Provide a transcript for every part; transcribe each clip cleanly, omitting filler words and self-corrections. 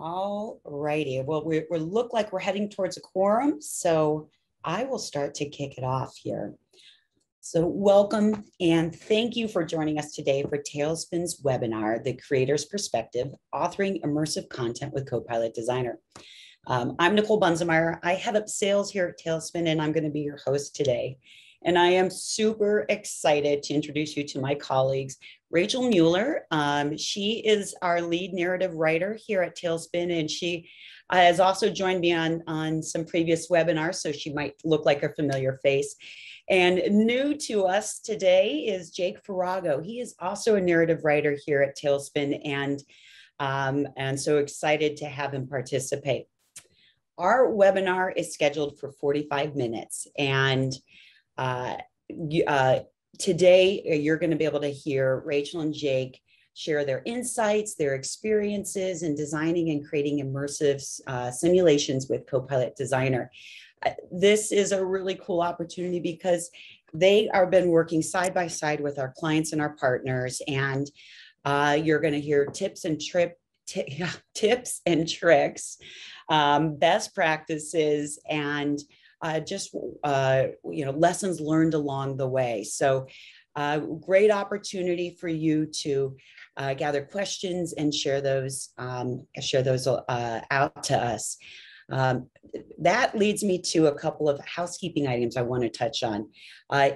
All righty. Well, we look like we're heading towards a quorum, so I will start to kick it off here. So welcome and thank you for joining us today for Tailspin's webinar, The Creator's Perspective, Authoring Immersive Content with CoPilot Designer. I'm Nicole Bunzemeyer. I head up sales here at Tailspin, and I'm going to be your host today. And I am super excited to introduce you to my colleagues, Rachel Mueller. She is our lead narrative writer here at Tailspin, and she has also joined me on some previous webinars, so she might look like a familiar face. And new to us today is Jake Farago. He is also a narrative writer here at Tailspin, and so excited to have him participate. Our webinar is scheduled for 45 minutes, and today you're going to be able to hear Rachel and Jake share their insights, their experiences in designing and creating immersive simulations with CoPilot Designer. This is a really cool opportunity because they are been working side by side with our clients and our partners, and you're going to hear tips and tricks, best practices, and lessons learned along the way. So great opportunity for you to gather questions and share those out to us. That leads me to a couple of housekeeping items I want to touch on,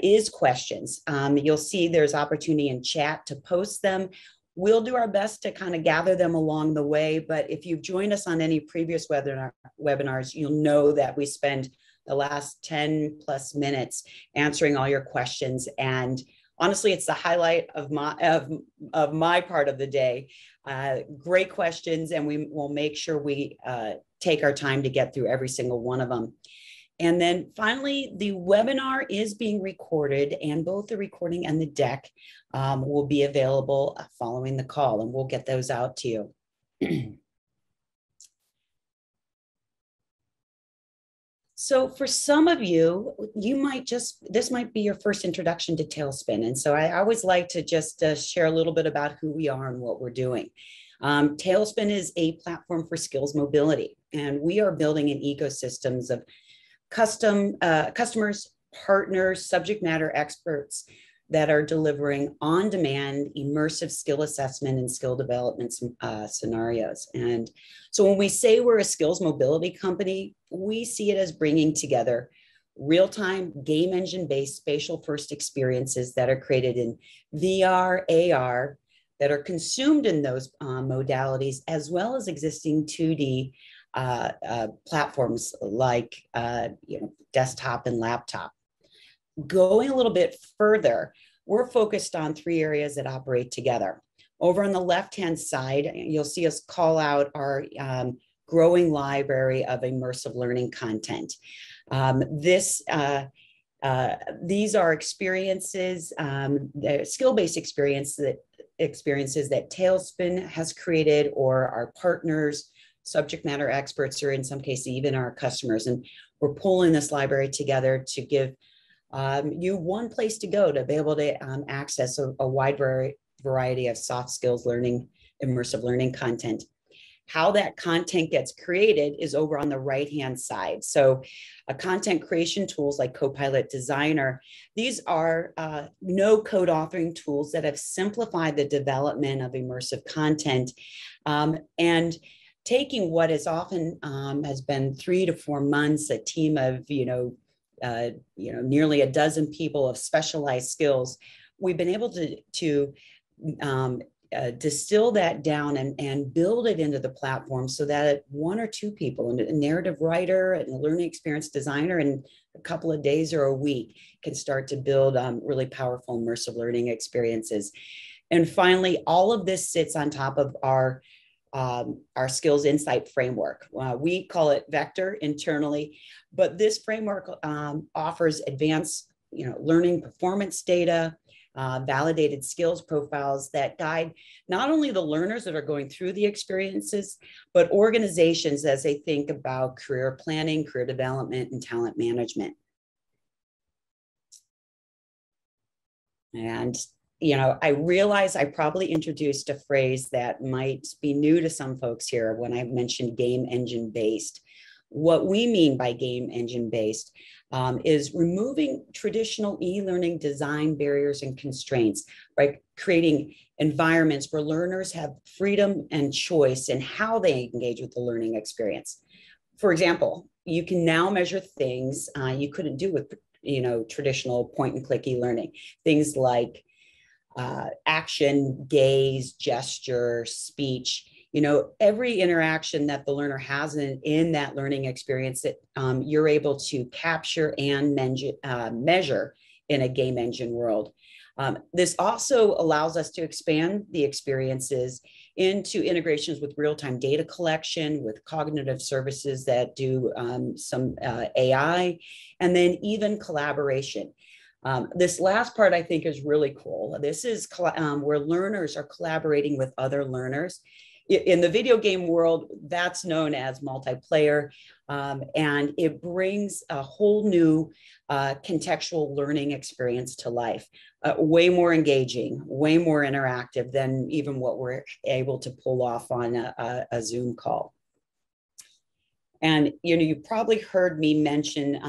is questions. You'll see there's opportunity in chat to post them. We'll do our best to kind of gather them along the way, but if you've joined us on any previous webinars, you'll know that we spend the last 10 plus minutes answering all your questions. And honestly, it's the highlight of my part of the day. Great questions, and we will make sure we take our time to get through every single one of them. And then finally, the webinar is being recorded, and both the recording and the deck will be available following the call, and we'll get those out to you. So for some of you, this might be your first introduction to Tailspin. And so I always like to just share a little bit about who we are and what we're doing. Tailspin is a platform for skills mobility, and we are building an ecosystems of customers, partners, subject matter experts that are delivering on-demand immersive skill assessment and skill development scenarios. And so when we say we're a skills mobility company, we see it as bringing together real-time game engine-based spatial-first experiences that are created in VR, AR, that are consumed in those modalities, as well as existing 2D platforms like desktop and laptop. Going a little bit further, we're focused on 3 areas that operate together. Over on the left-hand side, you'll see us call out our growing library of immersive learning content. These are experiences, skill-based experiences that Tailspin has created, or our partners, subject matter experts, or in some cases even our customers. And we're pulling this library together to give you one place to go to be able to access a wide variety of soft skills learning, immersive learning content. How that content gets created is over on the right-hand side. So content creation tools like CoPilot Designer, these are no-code authoring tools that have simplified the development of immersive content, and taking what is often has been 3 to 4 months, a team of nearly a dozen people of specialized skills, we've been able to distill that down and build it into the platform so that 1 or 2 people, a narrative writer and a learning experience designer, in a couple of days or a week can start to build really powerful immersive learning experiences. And finally, all of this sits on top of our skills insight framework. We call it Vector internally, but this framework offers advanced learning performance data, validated skills profiles that guide not only the learners that are going through the experiences, but organizations as they think about career planning, career development, and talent management. And I realize I probably introduced a phrase that might be new to some folks here when I mentioned game engine based. What we mean by game engine based is removing traditional e-learning design barriers and constraints, right? Creating environments where learners have freedom and choice in how they engage with the learning experience. For example, you can now measure things you couldn't do with traditional point and click e-learning. Things like action, gaze, gesture, speech, every interaction that the learner has in that learning experience that you're able to capture and measure in a game engine world. This also allows us to expand the experiences into integrations with real-time data collection, with cognitive services that do some AI, and then even collaboration. This last part I think is really cool. This is where learners are collaborating with other learners. In the video game world, that's known as multiplayer, and it brings a whole new contextual learning experience to life, way more engaging, way more interactive than even what we're able to pull off on a Zoom call. And you probably heard me mention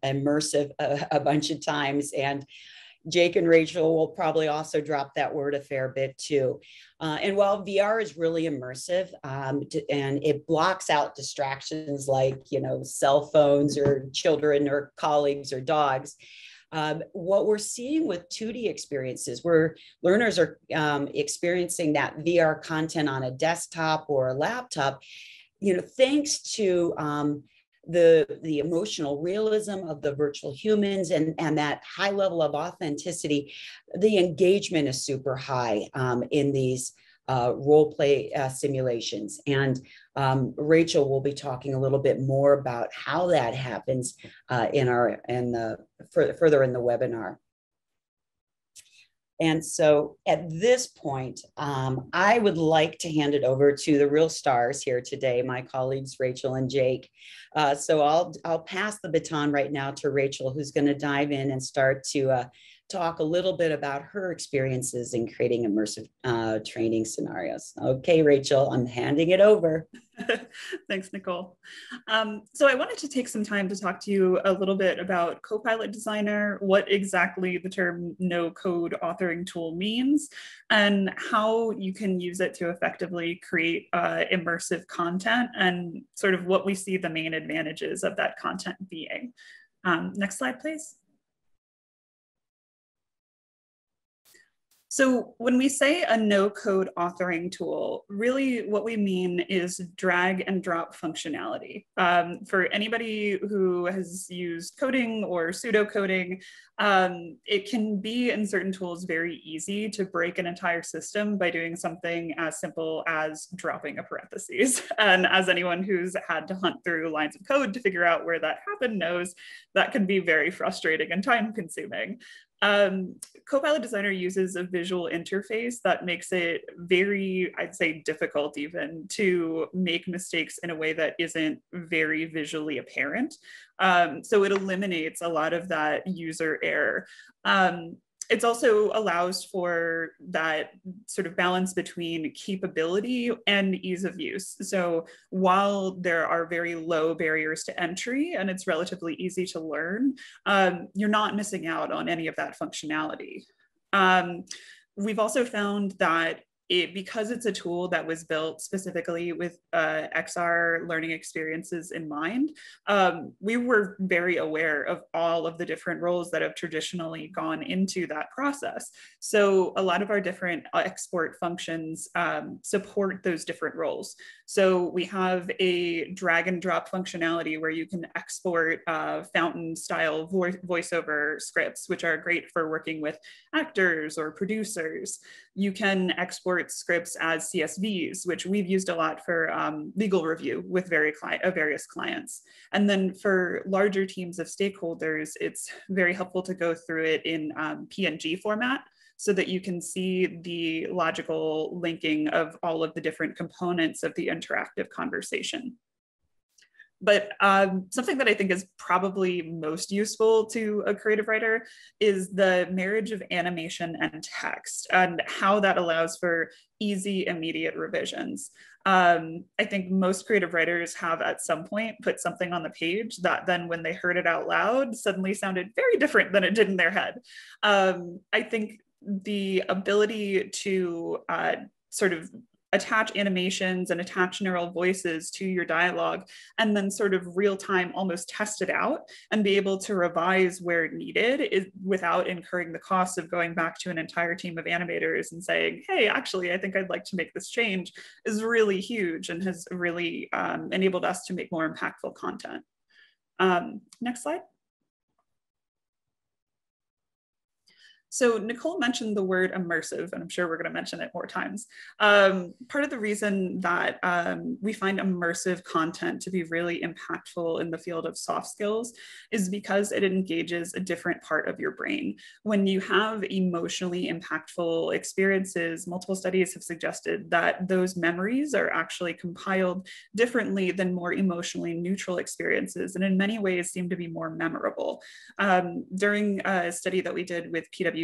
immersive a bunch of times, and Jake and Rachel will probably also drop that word a fair bit too. And while VR is really immersive and it blocks out distractions like, cell phones or children or colleagues or dogs, what we're seeing with 2D experiences where learners are experiencing that VR content on a desktop or a laptop, thanks to the emotional realism of the virtual humans and that high level of authenticity, the engagement is super high in these role play simulations. And Rachel will be talking a little bit more about how that happens further in the webinar. And so at this point, I would like to hand it over to the real stars here today, my colleagues, Rachel and Jake. So I'll pass the baton right now to Rachel, who's going to dive in and start to talk a little bit about her experiences in creating immersive training scenarios. Okay, Rachel, I'm handing it over. Thanks, Nicole. So I wanted to take some time to talk to you a little bit about CoPilot Designer, what exactly the term no-code authoring tool means, and how you can use it to effectively create immersive content, and sort of what we see the main advantages of that content being. Next slide, please. So when we say a no-code authoring tool, really what we mean is drag and drop functionality. For anybody who has used coding or pseudocoding, it can be in certain tools very easy to break an entire system by doing something as simple as dropping a parentheses. And as anyone who's had to hunt through lines of code to figure out where that happened knows, that can be very frustrating and time-consuming. CoPilot Designer uses a visual interface that makes it very, I'd say, difficult even to make mistakes in a way that isn't very visually apparent. So it eliminates a lot of that user error. It also allows for that sort of balance between capability and ease of use. So while there are very low barriers to entry and it's relatively easy to learn, you're not missing out on any of that functionality. We've also found that because it's a tool that was built specifically with XR learning experiences in mind, we were very aware of all of the different roles that have traditionally gone into that process. So a lot of our different export functions support those different roles. So we have a drag and drop functionality where you can export fountain style voiceover scripts, which are great for working with actors or producers. You can export scripts as CSVs, which we've used a lot for legal review with various clients. And then for larger teams of stakeholders, it's very helpful to go through it in PNG format so that you can see the logical linking of all of the different components of the interactive conversation. But something that I think is probably most useful to a creative writer is the marriage of animation and text and how that allows for easy, immediate revisions. I think most creative writers have at some point put something on the page that then when they heard it out loud suddenly sounded very different than it did in their head. I think the ability to sort of attach animations and attach neural voices to your dialogue and then sort of real time almost test it out and be able to revise where needed is, without incurring the cost of going back to an entire team of animators and saying, hey, actually, I think I'd like to make this change, is really huge and has really enabled us to make more impactful content. Next slide. So Nicole mentioned the word immersive, and I'm sure we're going to mention it more times. Part of the reason that we find immersive content to be really impactful in the field of soft skills is because it engages a different part of your brain. When you have emotionally impactful experiences, multiple studies have suggested that those memories are actually compiled differently than more emotionally neutral experiences, and in many ways seem to be more memorable. During a study that we did with PwC,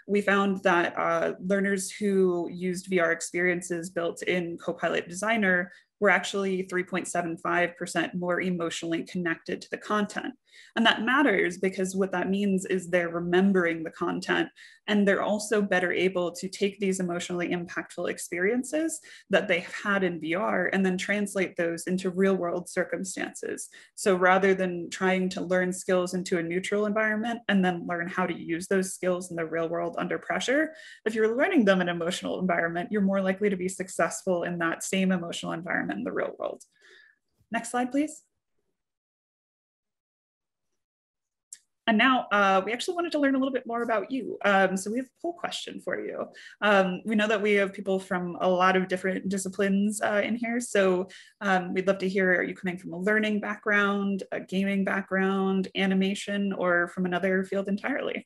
we found that learners who used VR experiences built in CoPilot Designer were actually 3.75% more emotionally connected to the content. And that matters because what that means is they're remembering the content, and they're also better able to take these emotionally impactful experiences that they've had in VR and then translate those into real world circumstances. So rather than trying to learn skills into a neutral environment and then learn how to use those skills in the real world under pressure, if you're learning them in an emotional environment, you're more likely to be successful in that same emotional environment in the real world. Next slide, please. And now we actually wanted to learn a little bit more about you. So we have a poll question for you. We know that we have people from a lot of different disciplines in here. So we'd love to hear, are you coming from a learning background, a gaming background, animation, or from another field entirely?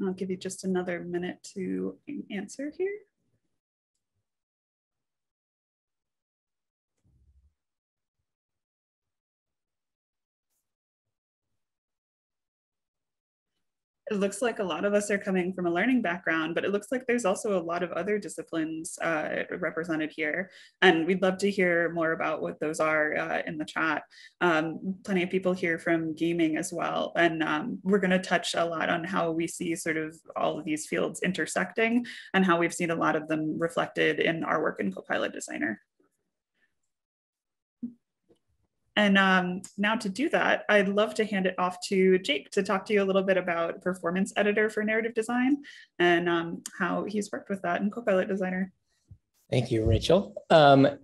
I'll give you just another minute to answer here. It looks like a lot of us are coming from a learning background, but it looks like there's also a lot of other disciplines represented here. And we'd love to hear more about what those are in the chat. Plenty of people here from gaming as well. And we're going to touch a lot on how we see sort of all of these fields intersecting and how we've seen a lot of them reflected in our work in CoPilot Designer. And now to do that, I'd love to hand it off to Jake to talk to you a little bit about Performance Editor for narrative design and how he's worked with that in CoPilot Designer. Thank you, Rachel.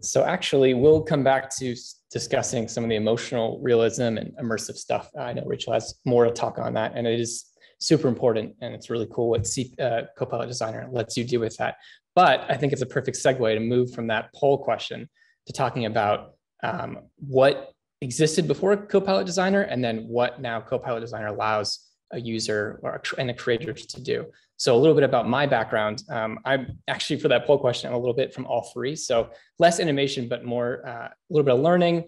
So actually, we'll come back to discussing some of the emotional realism and immersive stuff. I know Rachel has more to talk on that, and it is super important, and it's really cool what CoPilot Designer lets you do with that. But I think it's a perfect segue to move from that poll question to talking about what existed before CoPilot Designer and then what now CoPilot Designer allows a user and a creator to do. So a little bit about my background. I'm actually, for that poll question, I'm a little bit from all three. So less animation, but more a little bit of learning,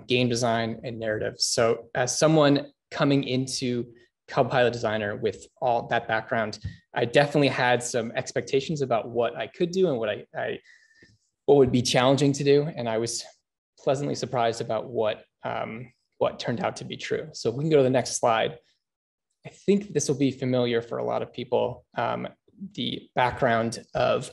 game design, and narrative. So as someone coming into CoPilot Designer with all that background, I definitely had some expectations about what I could do and what would be challenging to do. And I was pleasantly surprised about what turned out to be true. So if we can go to the next slide. I think this will be familiar for a lot of people, the background of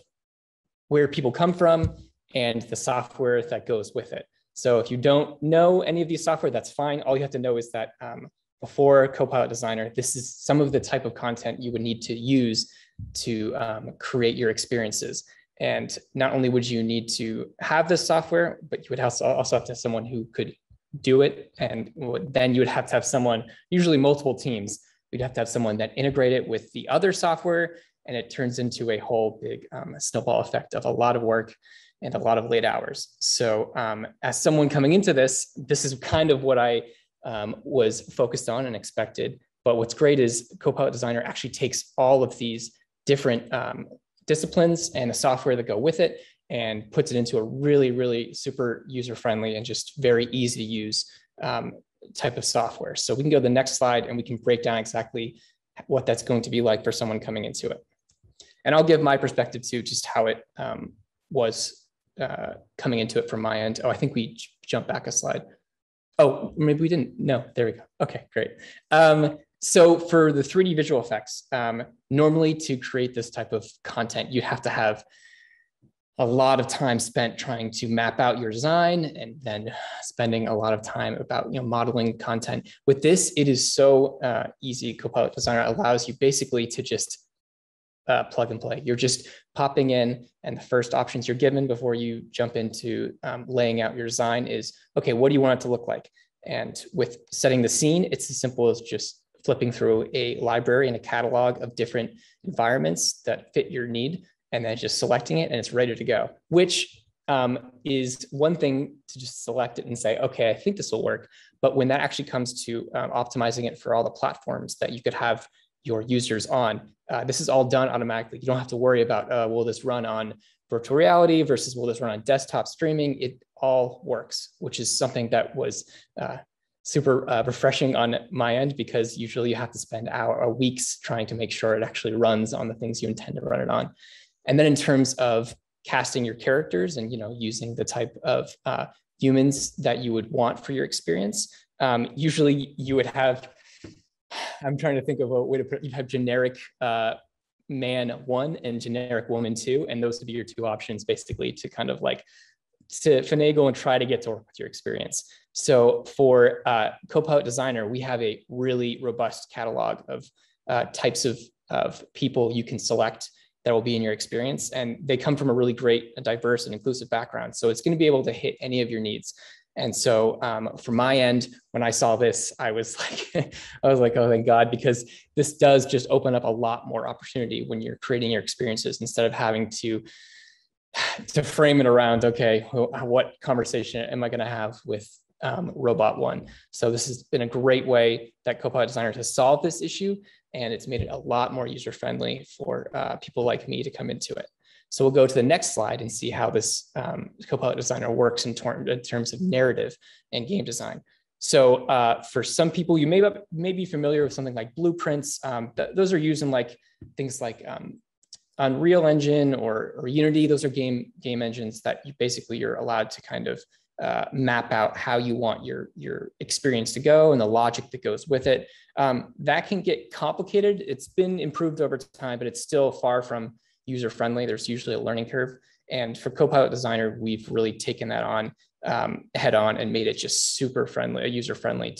where people come from and the software that goes with it. So if you don't know any of these software, that's fine. All you have to know is that before CoPilot Designer, this is some of the type of content you would need to use to create your experiences. And not only would you need to have this software, but you would also have to have someone who could do it. And then you would have to have someone, usually multiple teams, We'd have to have someone that integrate it with the other software, and it turns into a whole big snowball effect of a lot of work and a lot of late hours. So as someone coming into this, this is kind of what I was focused on and expected. But what's great is CoPilot Designer actually takes all of these different disciplines and the software that go with it and puts it into a really, really super user-friendly and just very easy to use type of software. So we can go to the next slide and we can break down exactly what that's going to be like for someone coming into it. And I'll give my perspective too, just how it was coming into it from my end. Oh, I think we jumped back a slide. Oh, maybe we didn't. No, there we go. Okay, great. So for the 3D visual effects, normally to create this type of content, you have to have a lot of time spent trying to map out your design and then spending a lot of time about modeling content. With this, it is so easy. CoPilot Designer allows you basically to just plug and play. You're just popping in, and the first options you're given before you jump into laying out your design is, okay, what do you want it to look like? And with setting the scene, it's as simple as just flipping through a library and a catalog of different environments that fit your need, and then just selecting it and it's ready to go, which is one thing to just select it and say, okay, I think this will work. But when that actually comes to optimizing it for all the platforms that you could have your users on, this is all done automatically. You don't have to worry about, will this run on virtual reality versus will this run on desktop streaming? It all works, which is something that was super refreshing on my end, because usually you have to spend weeks trying to make sure it actually runs on the things you intend to run it on. And then in terms of casting your characters and using the type of humans that you would want for your experience, usually you would have, I'm trying to think of a way to put it, you'd have generic man 1 and generic woman 2, and those would be your 2 options basically to kind of like to finagle and try to get to work with your experience. So for CoPilot Designer, we have a really robust catalog of types of people you can select that will be in your experience. And they come from a really great, diverse and inclusive background. So it's going to be able to hit any of your needs. And so from my end, when I saw this, I was like, oh, thank God, because this does just open up a lot more opportunity when you're creating your experiences, instead of having to frame it around, okay, what conversation am I going to have with Robot 1? So this has been a great way that CoPilot Designer has solved this issue, and it's made it a lot more user-friendly for people like me to come into it. So we'll go to the next slide and see how this CoPilot Designer works in terms of narrative and game design. So for some people, you may be familiar with something like blueprints. Those are used in like things like Unreal Engine or Unity. Those are game engines that you're allowed to kind of map out how you want your experience to go and the logic that goes with it. That can get complicated. It's been improved over time, but it's still far from user-friendly. There's usually a learning curve. And for CoPilot Designer, we've really taken that on head on and made it just super friendly, user-friendly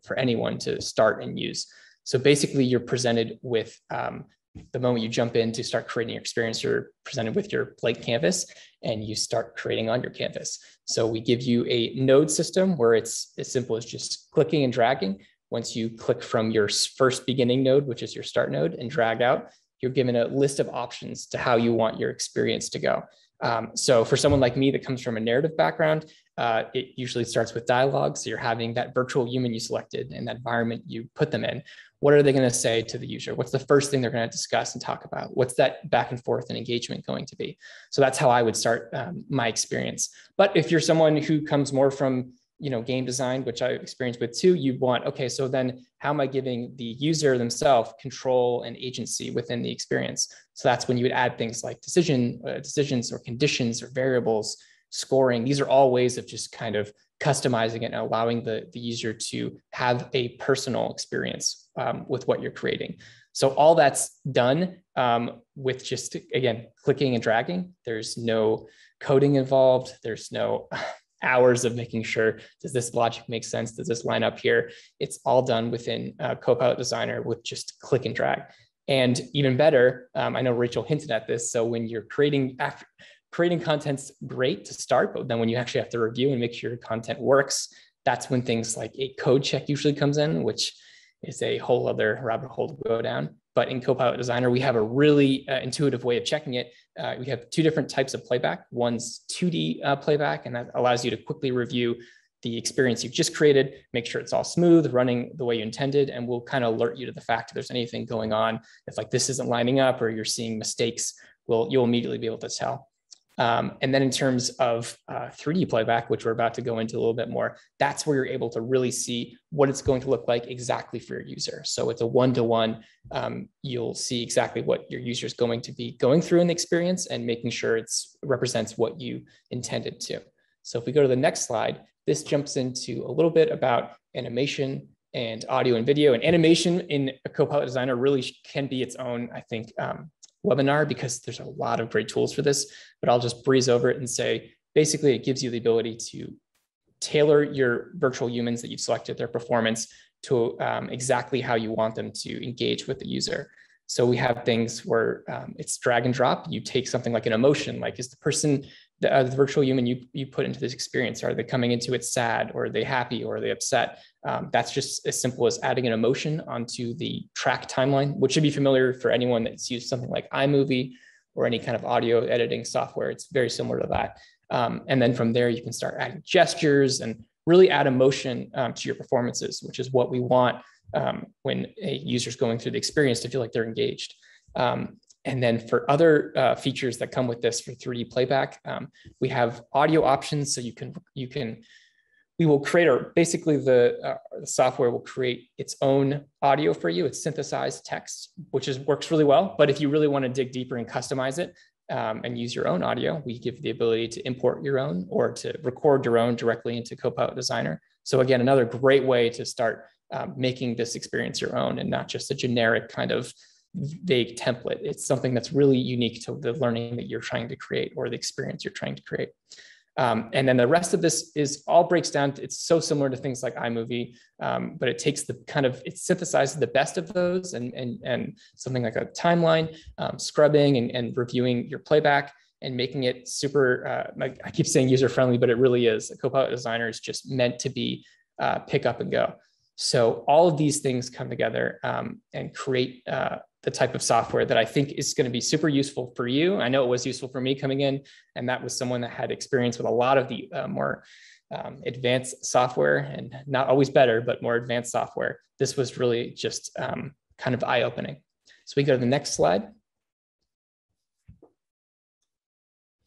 for anyone to start and use. So basically you're presented with the moment you jump in to start creating your experience, you're presented with your blank canvas and you start creating on your canvas. So we give you a node system where it's as simple as just clicking and dragging. Once you click from your first beginning node, which is your start node, and drag out, you're given a list of options to how you want your experience to go. So for someone like me that comes from a narrative background, it usually starts with dialogue. So you're having that virtual human you selected and that environment you put them in. What are they going to say to the user? What's the first thing they're going to discuss and talk about? What's that back and forth and engagement going to be? So that's how I would start my experience. But if you're someone who comes more from game design, which I've experienced with too, you want, okay, so then how am I giving the user themselves control and agency within the experience? So that's when you would add things like decisions or conditions or variables, scoring. These are all ways of just kind of customizing it and allowing the user to have a personal experience with what you're creating. So all that's done with just, again, clicking and dragging. There's no coding involved. There's no hours of making sure, does this logic make sense? Does this line up here? It's all done within CoPilot Designer with just click and drag. And even better, I know Rachel hinted at this. So when you're creating content's great to start, but then when you actually have to review and make sure your content works, that's when things like a code check usually comes in, which is a whole other rabbit hole to go down. But in CoPilot Designer, we have a really intuitive way of checking it. We have two different types of playback. One's 2D playback, and that allows you to quickly review the experience you've just created, make sure it's all smooth, running the way you intended, and we'll kind of alert you to the fact if there's anything going on. If like this isn't lining up or you're seeing mistakes, you'll immediately be able to tell. And then in terms of 3D playback, which we're about to go into a little bit more, that's where you're able to really see what it's going to look like exactly for your user. So it's a one-to-one. You'll see exactly what your user is going to be going through in the experience and making sure it represents what you intended to. So if we go to the next slide, this jumps into a little bit about animation and audio and video. And animation in a CoPilot Designer really can be its own, I think, webinar, because there's a lot of great tools for this, but I'll just breeze over it and say, basically, it gives you the ability to tailor your virtual humans that you've selected, their performance to exactly how you want them to engage with the user. So we have things where it's drag and drop. You take something like an emotion, like is the person, the virtual human you put into this experience, are they coming into it sad, or are they happy, or are they upset? That's just as simple as adding an emotion onto the track timeline, which should be familiar for anyone that's used something like iMovie or any kind of audio editing software. It's very similar to that. And then from there, you can start adding gestures and really add emotion to your performances, which is what we want when a user's going through the experience to feel like they're engaged. And then for other features that come with this for 3D playback, we have audio options. So we will create, or basically the software will create its own audio for you. It's synthesized text, which works really well. But if you really want to dig deeper and customize it and use your own audio, we give the ability to import your own or to record your own directly into CoPilot Designer. So again, another great way to start making this experience your own and not just a generic kind of vague template. It's something that's really unique to the learning that you're trying to create or the experience you're trying to create. And then the rest of this all breaks down. It's so similar to things like iMovie, but it takes it synthesizes the best of those and something like a timeline, scrubbing and reviewing your playback and making it super, like I keep saying user-friendly, but it really is. A CoPilot Designer is just meant to be pick up and go. So all of these things come together and create the type of software that I think is going to be super useful for you. I know it was useful for me coming in, and that was someone that had experience with a lot of the more advanced software, and not always better, but more advanced software. This was really just kind of eye-opening. So we go to the next slide.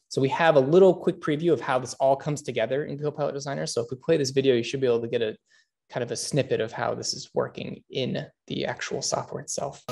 So we have a little quick preview of how this all comes together in CoPilot Designer. So if we play this video, you should be able to get a kind of a snippet of how this is working in the actual software itself.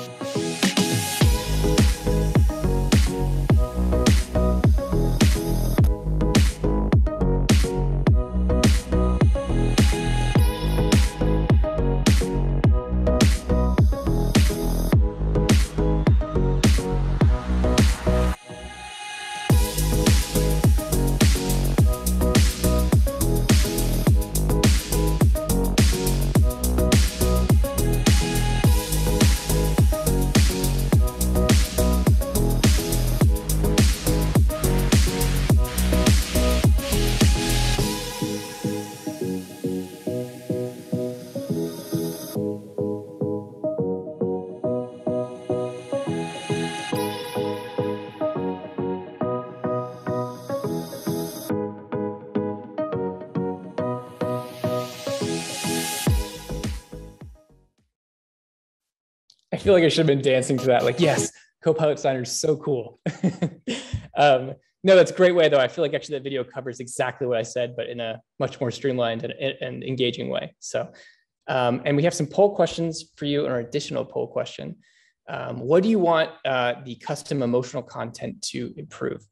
I feel like I should have been dancing to that. Like, yes, CoPilot Designer is so cool. No, that's a great way, though. I feel like actually that video covers exactly what I said, but in a much more streamlined and engaging way. So, and we have some poll questions for you, or an additional poll question. What do you want the custom emotional content to improve?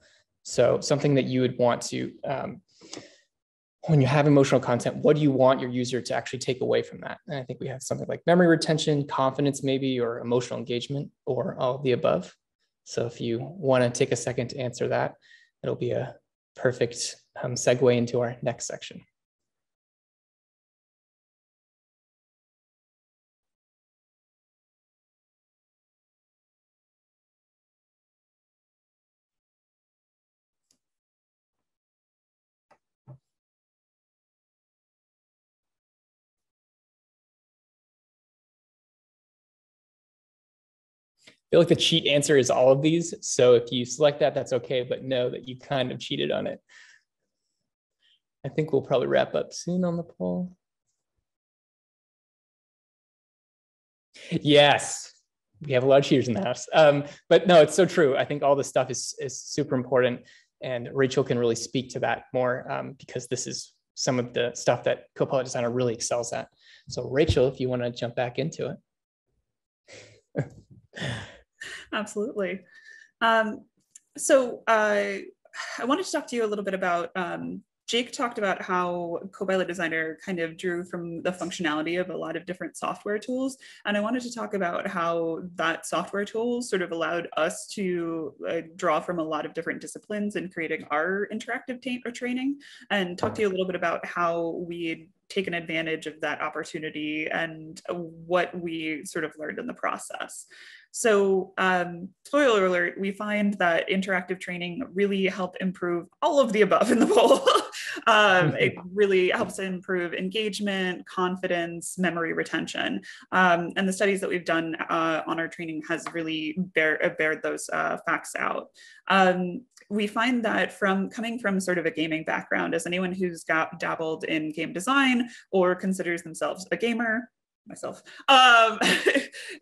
So something that you would want to, when you have emotional content, what do you want your user to actually take away from that? And I think we have something like memory retention, confidence maybe, or emotional engagement, or all of the above. So if you want to take a second to answer that, it'll be a perfect segue into our next section. feel like the cheat answer is all of these. So if you select that, that's okay, but know that you kind of cheated on it. I think we'll probably wrap up soon on the poll. Yes, we have a lot of cheaters in the house. But no, it's so true. I think all this stuff is super important. And Rachel can really speak to that more because this is some of the stuff that CoPilot Designer really excels at. So Rachel, if you want to jump back into it. Absolutely. So I wanted to talk to you a little bit about, Jake talked about how CoPilot Designer kind of drew from the functionality of a lot of different software tools. And I wanted to talk about how that software tool sort of allowed us to draw from a lot of different disciplines in creating our interactive training, and talk to you a little bit about how we taken advantage of that opportunity and what we sort of learned in the process. So spoiler alert, we find that interactive training really help improve all of the above in the poll. It really helps improve engagement, confidence, memory retention. And the studies that we've done on our training has really bared those facts out. We find that coming from sort of a gaming background, as anyone who's dabbled in game design or considers themselves a gamer, myself,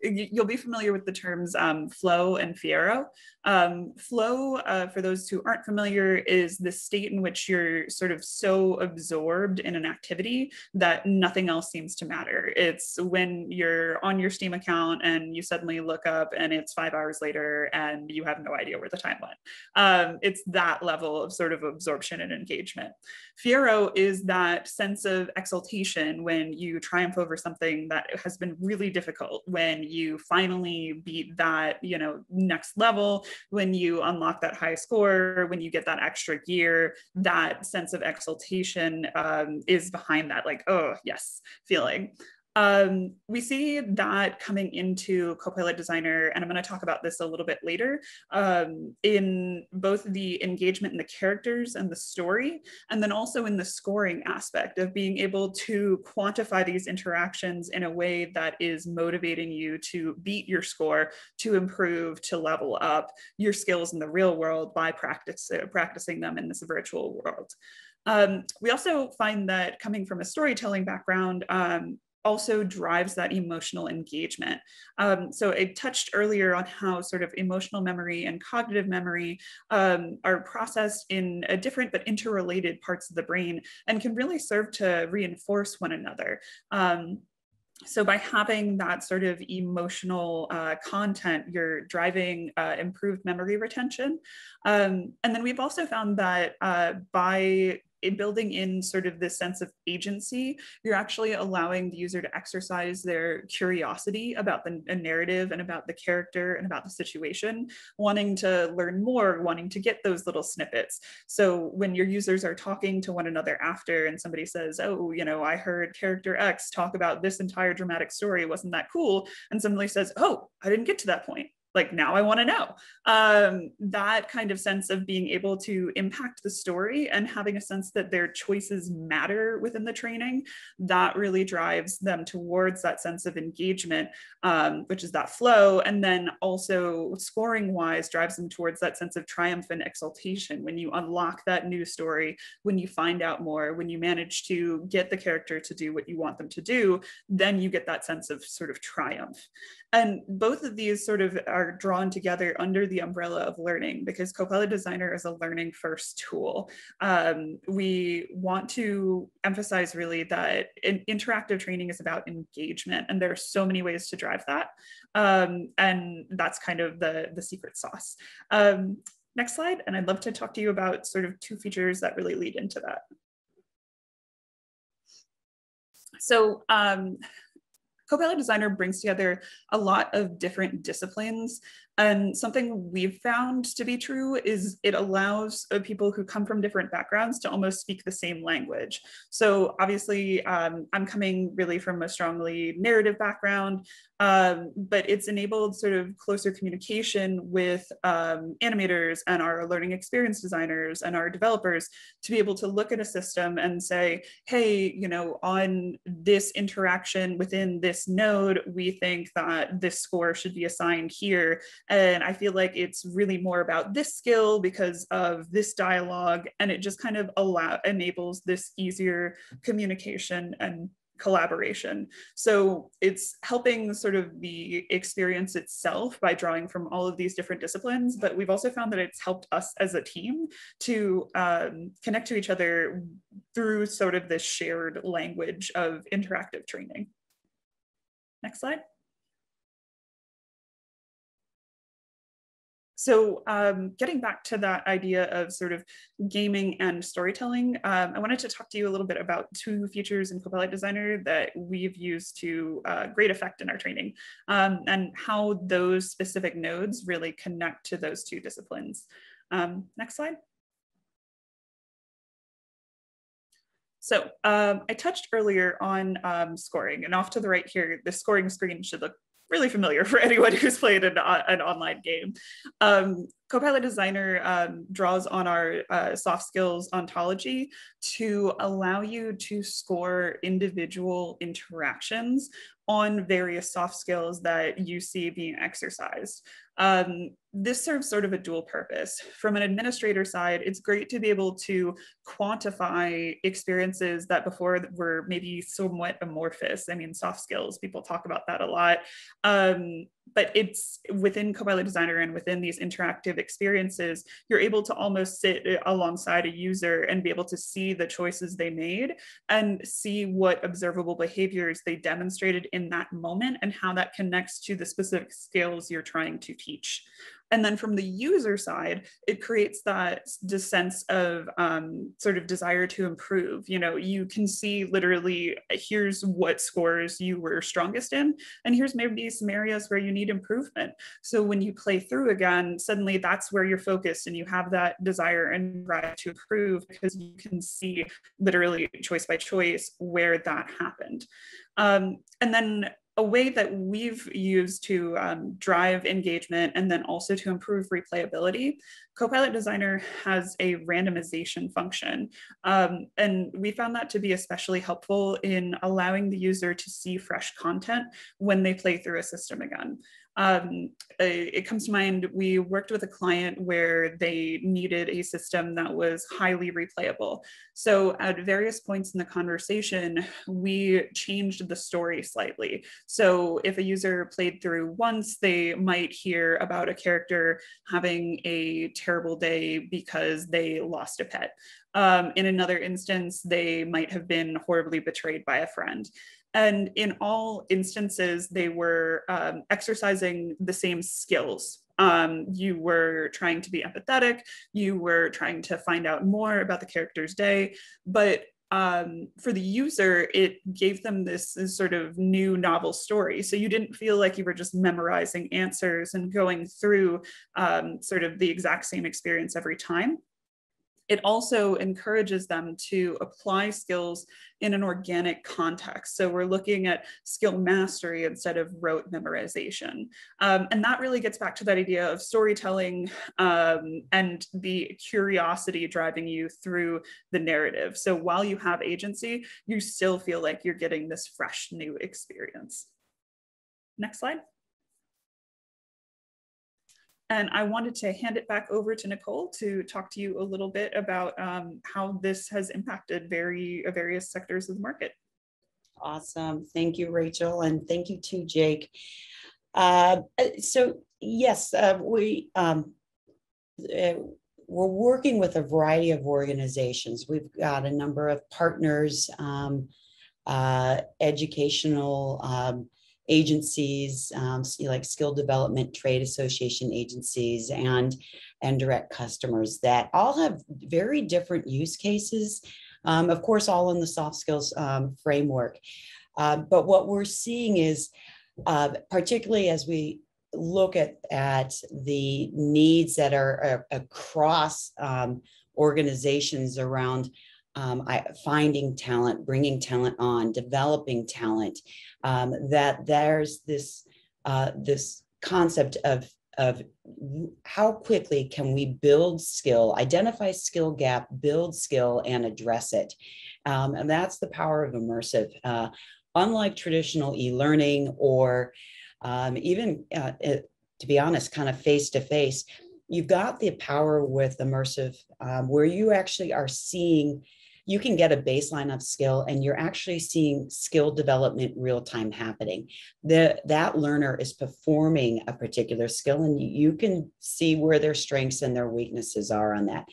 you'll be familiar with the terms flow and fiero. Flow, for those who aren't familiar, is the state in which you're sort of so absorbed in an activity that nothing else seems to matter. It's when you're on your Steam account and you suddenly look up and it's 5 hours later and you have no idea where the time went. It's that level of sort of absorption and engagement. Fiero is that sense of exultation when you triumph over something that has been really difficult, when you finally beat that, next level, when you unlock that high score, when you get that extra gear. That sense of exultation is behind that, like, oh yes, feeling. We see that coming into CoPilot Designer, and I'm going to talk about this a little bit later, in both the engagement in the characters and the story, and then also in the scoring aspect of being able to quantify these interactions in a way that is motivating you to beat your score, to improve, to level up your skills in the real world by practicing them in this virtual world. We also find that coming from a storytelling background, also drives that emotional engagement. So I touched earlier on how sort of emotional memory and cognitive memory are processed in different but interrelated parts of the brain and can really serve to reinforce one another. So by having that sort of emotional content, you're driving improved memory retention. And then we've also found that by building in sort of this sense of agency, you're actually allowing the user to exercise their curiosity about the narrative and about the character and about the situation, wanting to learn more, wanting to get those little snippets. So when your users are talking to one another after and somebody says, oh, I heard character X talk about this entire dramatic story, wasn't that cool? And somebody says, oh, I didn't get to that point. Like, now I want to know. That kind of sense of being able to impact the story and having a sense that their choices matter within the training, that really drives them towards that sense of engagement, which is that flow. And then also scoring wise drives them towards that sense of triumph and exultation. When you unlock that new story, when you find out more, when you manage to get the character to do what you want them to do, then you get that sense of sort of triumph. And both of these sort of are drawn together under the umbrella of learning, because CoPilot Designer is a learning first tool. We want to emphasize really that interactive training is about engagement, and there are so many ways to drive that. And that's kind of the secret sauce. Next slide, and I'd love to talk to you about sort of 2 features that really lead into that. So CoPilot Designer brings together a lot of different disciplines And something we've found to be true is it allows people who come from different backgrounds to almost speak the same language. So obviously, I'm coming really from a strongly narrative background, but it's enabled sort of closer communication with animators and our learning experience designers and our developers to be able to look at a system and say, hey, you know, on this interaction within this node, we think that this score should be assigned here. And I feel like it's really more about this skill because of this dialogue. And it just kind of enables this easier communication and collaboration. So it's helping sort of the experience itself by drawing from all of these different disciplines, but we've also found that it's helped us as a team to connect to each other through sort of this shared language of interactive training. Next slide. So getting back to that idea of sort of gaming and storytelling, I wanted to talk to you a little bit about two features in CoPilot Designer that we've used to great effect in our training, and how those specific nodes really connect to those two disciplines. Next slide. So I touched earlier on scoring, and off to the right here, the scoring screen should look really familiar for anyone who's played an online game. CoPilot Designer draws on our soft skills ontology to allow you to score individual interactions on various soft skills that you see being exercised. This serves sort of a dual purpose. From an administrator side, it's great to be able to quantify experiences that before were maybe somewhat amorphous. I mean, soft skills, people talk about that a lot. But it's within CoPilot Designer and within these interactive experiences, you're able to almost sit alongside a user and be able to see the choices they made and see what observable behaviors they demonstrated in that moment and how that connects to the specific skills you're trying to teach. And then from the user side, it creates that sense of sort of desire to improve. You know, you can see literally, here's what scores you were strongest in, and here's maybe some areas where you need improvement. So when you play through again, suddenly that's where you're focused and you have that desire and drive to improve because you can see literally choice by choice where that happened. And then a way that we've used to drive engagement and then also to improve replayability, CoPilot Designer has a randomization function. And we found that to be especially helpful in allowing the user to see fresh content when they play through a system again. It comes to mind, we worked with a client where they needed a system that was highly replayable. So at various points in the conversation, we changed the story slightly. So if a user played through once, they might hear about a character having a terrible day because they lost a pet. In another instance, they might have been horribly betrayed by a friend. And in all instances, they were exercising the same skills. You were trying to be empathetic, you were trying to find out more about the character's day, but for the user, it gave them this sort of new novel story. So you didn't feel like you were just memorizing answers and going through sort of the exact same experience every time. It also encourages them to apply skills in an organic context. So we're looking at skill mastery instead of rote memorization. And that really gets back to that idea of storytelling and the curiosity driving you through the narrative. So while you have agency, you still feel like you're getting this fresh new experience. Next slide. And I wanted to hand it back over to Nicole to talk to you a little bit about how this has impacted various sectors of the market. Awesome. Thank you, Rachel. And thank you too, Jake. So yes, we're working with a variety of organizations. We've got a number of partners, educational agencies, like skill development, trade association agencies, and direct customers that all have very different use cases, of course, all in the soft skills framework. But what we're seeing is, particularly as we look at the needs that are across organizations around finding talent, bringing talent on, developing talent, that there's this concept of how quickly can we build skill, identify skill gap, build skill, and address it. And that's the power of immersive. Unlike traditional e-learning or even, to be honest, kind of face-to-face, you've got the power with immersive where you actually are seeing, you can get a baseline of skill and you're actually seeing skill development real time happening. That learner is performing a particular skill and you can see where their strengths and their weaknesses are on that.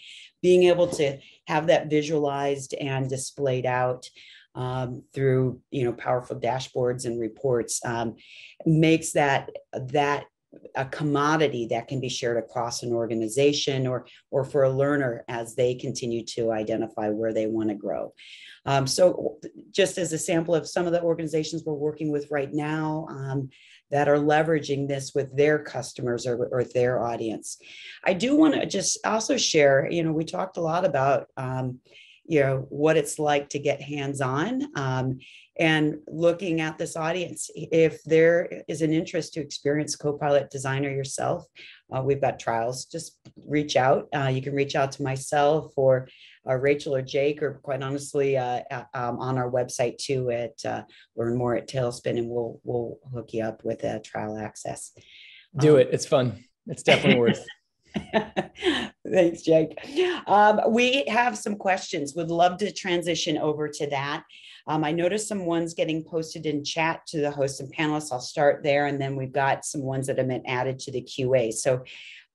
Being able to have that visualized and displayed out through powerful dashboards and reports makes that a commodity that can be shared across an organization or for a learner as they continue to identify where they want to grow. So just as a sample of some of the organizations we're working with right now that are leveraging this with their customers or their audience. I do want to just also share, we talked a lot about what it's like to get hands-on and looking at this audience. If there is an interest to experience CoPilot Designer yourself, we've got trials. Just reach out. You can reach out to myself or Rachel or Jake, or quite honestly, on our website too at learn more at Tailspin, and we'll hook you up with trial access. Do it. It's fun. It's definitely worth. Thanks, Jake. We have some questions. Would love to transition over to that. I noticed some ones getting posted in chat to the hosts and panelists. I'll start there, and then we've got some ones that have been added to the QA. So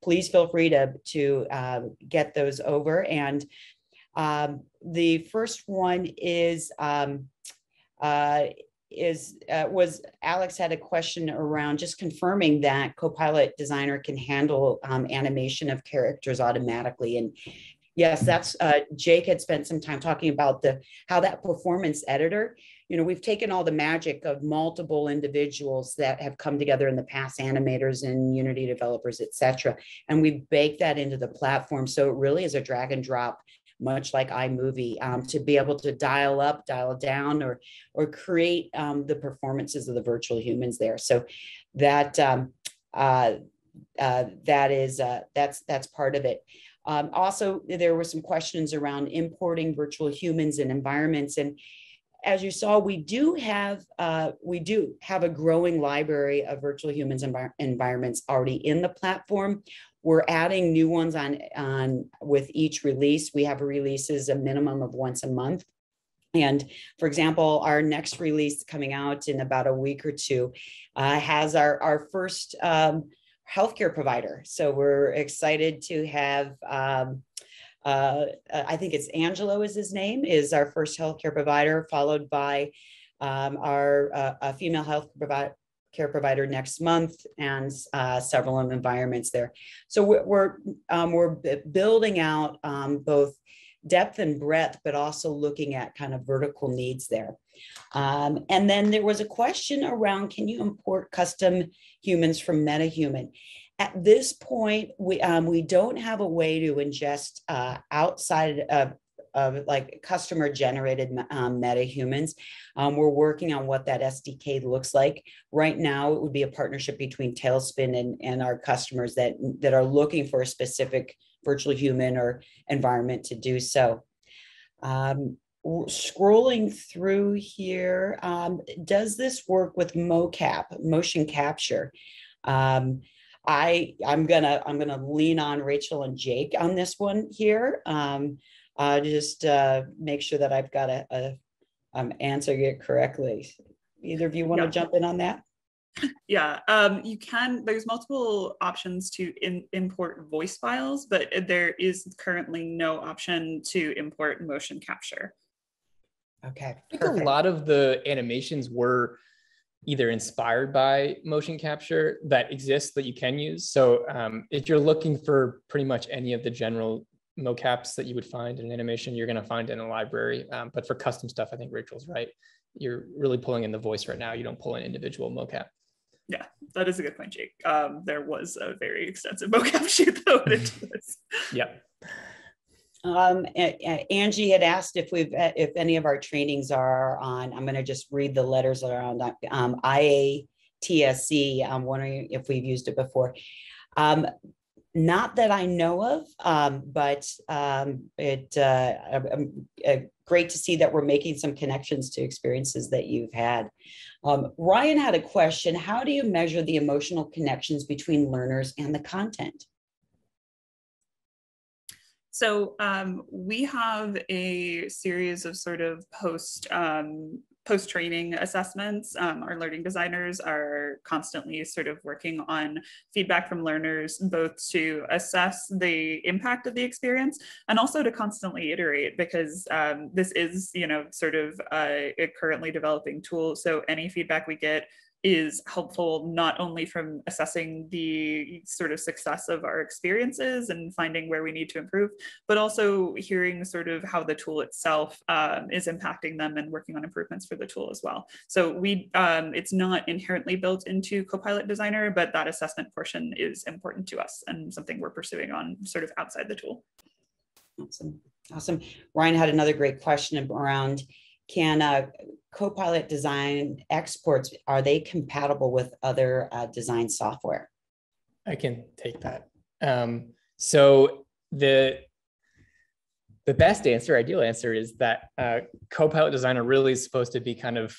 please feel free to get those over. And the first one was Alex had a question around just confirming that CoPilot Designer can handle animation of characters automatically. And yes, that's Jake had spent some time talking about how that performance editor, we've taken all the magic of multiple individuals that have come together in the past, animators and Unity developers, et cetera, and we baked that into the platform. So it really is a drag and drop, much like iMovie, to be able to dial up, dial down, or create the performances of the virtual humans there. So that's part of it. Also, there were some questions around importing virtual humans and environments. And as you saw, we do have a growing library of virtual humans environments already in the platform. We're adding new ones on with each release. We have releases a minimum of once a month. And for example, our next release coming out in about a week or two has our first healthcare provider. So we're excited to have, I think it's Angelo is his name, is our first healthcare provider, followed by our female health care provider next month, and several environments there. So we're building out both depth and breadth, but also looking at kind of vertical needs there. And then there was a question around, can you import custom humans from MetaHuman? At this point, we don't have a way to ingest outside of like customer generated MetaHumans. We're working on what that SDK looks like. Right now, it would be a partnership between Tailspin and our customers that are looking for a specific virtual human or environment to do so. Scrolling through here, does this work with mocap, motion capture? I'm gonna lean on Rachel and Jake on this one here. Just make sure that I've got a answering it correctly. Either of you want to jump in on that? Yeah, you can. There's multiple options to import voice files, but there is currently no option to import motion capture. Okay, I think a lot of the animations were either inspired by motion capture that exists that you can use. So if you're looking for pretty much any of the general mocaps that you would find in animation, you're going to find in a library. But for custom stuff, I think Rachel's right. You're really pulling in the voice right now. You don't pull in individual mocap. Yeah, that is a good point, Jake. There was a very extensive vocab sheet though into this. Yep. Angie had asked if any of our trainings are on, I'm going to just read the letters around IATSC. I'm wondering if we've used it before. Not that I know of, but great to see that we're making some connections to experiences that you've had. Ryan had a question. How do you measure the emotional connections between learners and the content? So we have a series of sort of post-training assessments. Our learning designers are constantly sort of working on feedback from learners, both to assess the impact of the experience and also to constantly iterate, because this is, you know, sort of a currently developing tool. So any feedback we get is helpful, not only from assessing the sort of success of our experiences and finding where we need to improve, but also hearing sort of how the tool itself is impacting them and working on improvements for the tool as well. So it's not inherently built into CoPilot Designer, but that assessment portion is important to us and something we're pursuing on sort of outside the tool. Awesome. Ryan had another great question around, can CoPilot design exports, are they compatible with other design software? I can take that. So the best answer, ideal answer, is that CoPilot Designer really is supposed to be kind of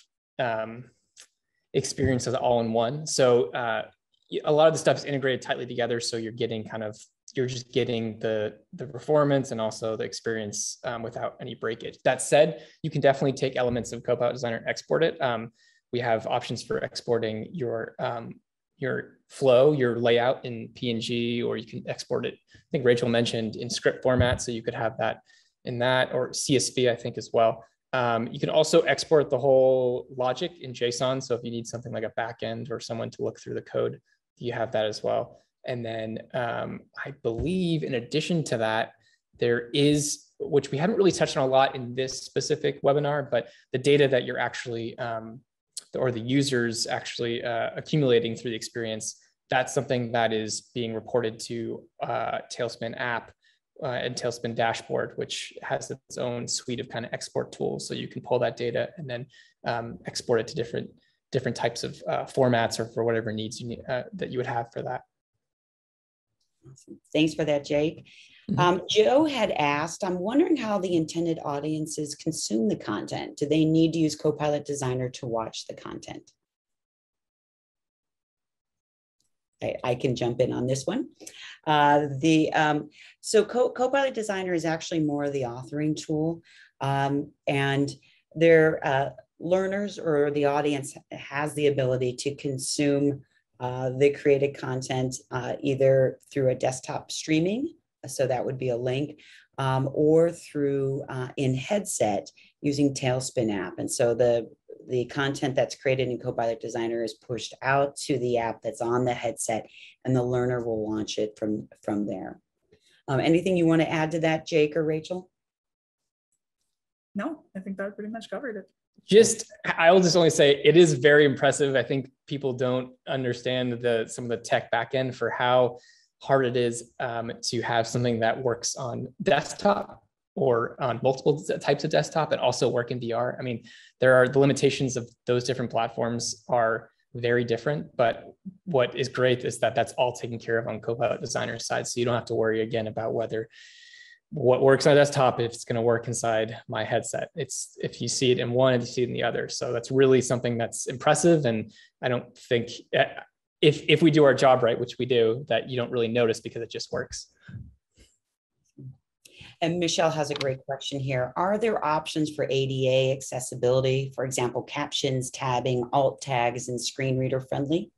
experienced as all in one. So a lot of the stuff is integrated tightly together. So you're getting you're just getting the performance and also the experience without any breakage. That said, you can definitely take elements of CoPilot Designer and export it. We have options for exporting your flow, your layout in PNG, or you can export it, I think Rachel mentioned, in script format. So you could have that in that, or CSV, I think, as well. You can also export the whole logic in JSON. So if you need something like a backend or someone to look through the code, you have that as well. And then I believe in addition to that, there is, which we haven't really touched on a lot in this specific webinar, but the data that you're actually, or the users actually accumulating through the experience, that's something that is being reported to Tailspin app and Tailspin dashboard, which has its own suite of kind of export tools. So you can pull that data and then export it to different types of formats, or for whatever needs you need, that you would have for that. Awesome. Thanks for that, Jake. Joe had asked, I'm wondering how the intended audiences consume the content. Do they need to use CoPilot Designer to watch the content? I can jump in on this one. So CoPilot Designer is actually more of the authoring tool, and their learners or the audience has the ability to consume the created content either through a desktop streaming, so that would be a link, or through in headset using Tailspin app. And so the content that's created in CoPilot Designer is pushed out to the app that's on the headset, and the learner will launch it from there. Anything you want to add to that, Jake or Rachel? No, I think that pretty much covered it. I'll just only say it is very impressive. I think people don't understand some of the tech backend for how hard it is to have something that works on desktop or on multiple types of desktop and also work in VR. I mean, the limitations of those different platforms are very different, but what is great is that that's all taken care of on CoPilot Designer side. So you don't have to worry again about what works on a desktop, if it's going to work inside my headset. It's if you see it in one, if you see it in the other. So that's really something that's impressive. And I don't think if we do our job right, which we do, that you don't really notice because it just works. And Michelle has a great question here. Are there options for ADA accessibility? For example, captions, tabbing, alt tags, and screen reader friendly?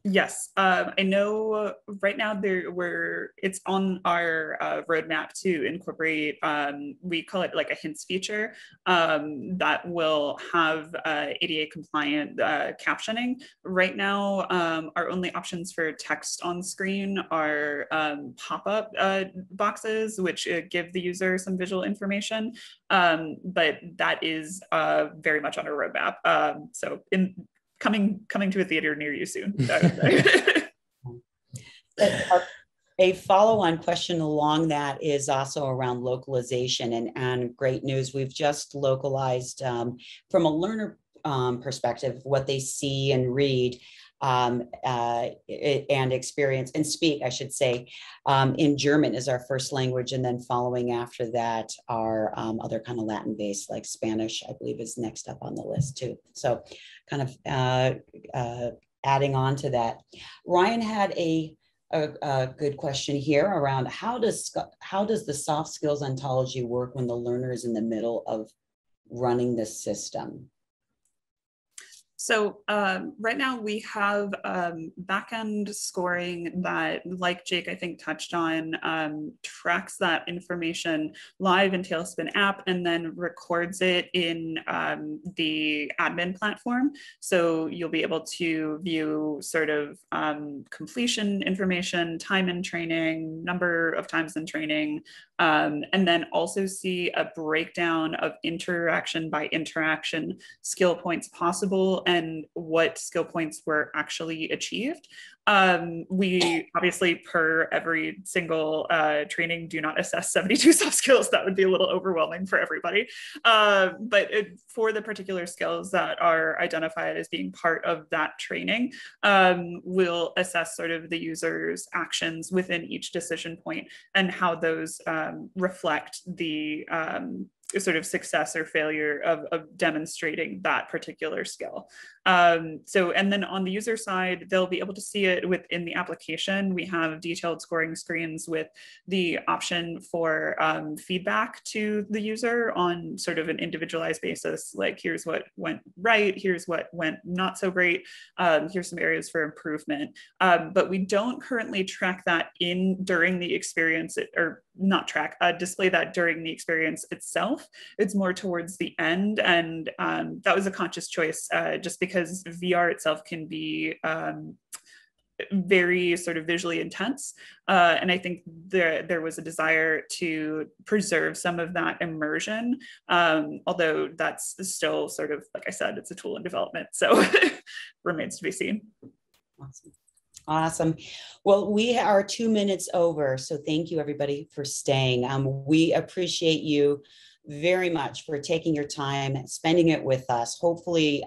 Yes, I know right now it's on our roadmap to incorporate, we call it like a hints feature that will have ADA compliant captioning. Right now, our only options for text on screen are pop-up boxes, which give the user some visual information, but that is very much on our roadmap. So coming to a theater near you soon. A follow-on question along that is also around localization, and great news. We've just localized from a learner perspective what they see and read and experience and speak, I should say, in German is our first language, and then following after that are other kind of Latin-based, like Spanish, I believe, is next up on the list too. So kind of adding on to that. Ryan had a good question here around how does the soft skills ontology work when the learner is in the middle of running the system? So right now we have backend scoring that, like Jake, I think, touched on, tracks that information live in Tailspin app and then records it in the admin platform. So you'll be able to view sort of completion information, time in training, number of times in training, and then also see a breakdown of interaction by interaction skill points possible and what skill points were actually achieved. We obviously, per every single training, do not assess 72 soft skills. That would be a little overwhelming for everybody. But for the particular skills that are identified as being part of that training, we'll assess sort of the user's actions within each decision point and how those reflect the sort of success or failure of demonstrating that particular skill. And then on the user side, they'll be able to see it within the application. We have detailed scoring screens with the option for feedback to the user on sort of an individualized basis, like here's what went right, here's what went not so great, here's some areas for improvement. But we don't currently track that during the experience, or not track, display that during the experience itself. It's more towards the end, and that was a conscious choice, just because VR itself can be very sort of visually intense, and I think there was a desire to preserve some of that immersion, although that's still sort of, like I said, it's a tool in development, so remains to be seen. Awesome. Well, we are 2 minutes over, so thank you everybody for staying. We appreciate you very much for taking your time, spending it with us. Hopefully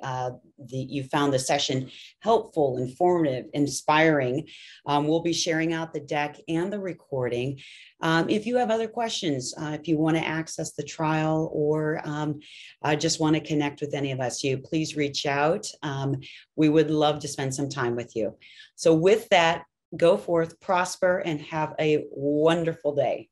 you found the session helpful, informative, inspiring. We'll be sharing out the deck and the recording. If you have other questions, if you want to access the trial or just want to connect with any of us, please reach out. We would love to spend some time with you. So with that, go forth, prosper, and have a wonderful day.